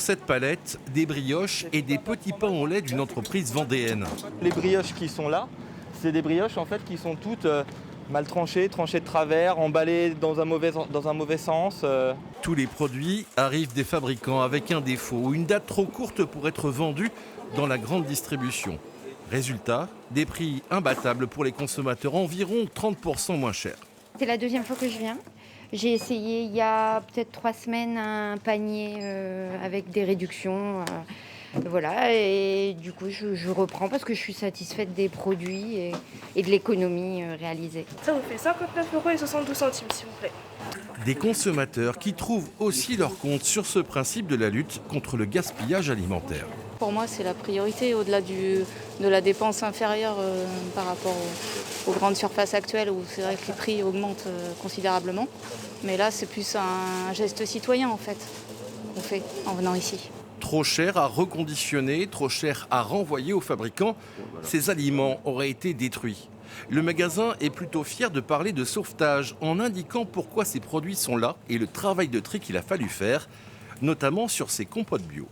cette palette, des brioches et des petits pains au lait d'une entreprise vendéenne. Les brioches qui sont là, c'est des brioches en fait qui sont toutes mal tranchées, tranchées de travers, emballées dans un mauvais sens. Tous les produits arrivent des fabricants avec un défaut ou une date trop courte pour être vendus dans la grande distribution. Résultat, des prix imbattables pour les consommateurs, environ 30% moins chers. C'est la deuxième fois que je viens. J'ai essayé il y a peut-être 3 semaines un panier avec des réductions. Voilà, et du coup je reprends parce que je suis satisfaite des produits et de l'économie réalisée. Ça vous fait 59,72 €, s'il vous plaît. Des consommateurs qui trouvent aussi leur compte sur ce principe de la lutte contre le gaspillage alimentaire. Pour moi, c'est la priorité au-delà de la dépense inférieure par rapport aux grandes surfaces actuelles où c'est vrai que les prix augmentent considérablement. Mais là, c'est plus un geste citoyen en fait qu'on fait en venant ici. Trop cher à reconditionner, trop cher à renvoyer aux fabricants, ces aliments auraient été détruits. Le magasin est plutôt fier de parler de sauvetage en indiquant pourquoi ces produits sont là et le travail de tri qu'il a fallu faire, notamment sur ces compotes bio.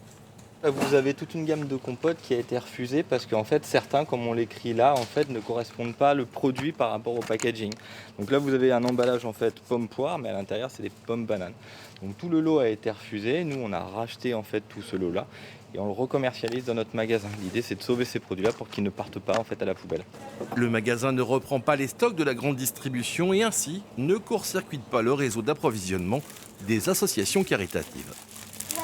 Vous avez toute une gamme de compotes qui a été refusée parce qu'en fait certains, comme on l'écrit là, en fait ne correspondent pas le produit par rapport au packaging. Donc là vous avez un emballage en fait pomme-poire, mais à l'intérieur c'est des pommes-bananes. Donc tout le lot a été refusé. Nous on a racheté en fait tout ce lot-là et on le recommercialise dans notre magasin. L'idée c'est de sauver ces produits-là pour qu'ils ne partent pas en fait à la poubelle. Le magasin ne reprend pas les stocks de la grande distribution et ainsi ne court-circuite pas le réseau d'approvisionnement des associations caritatives.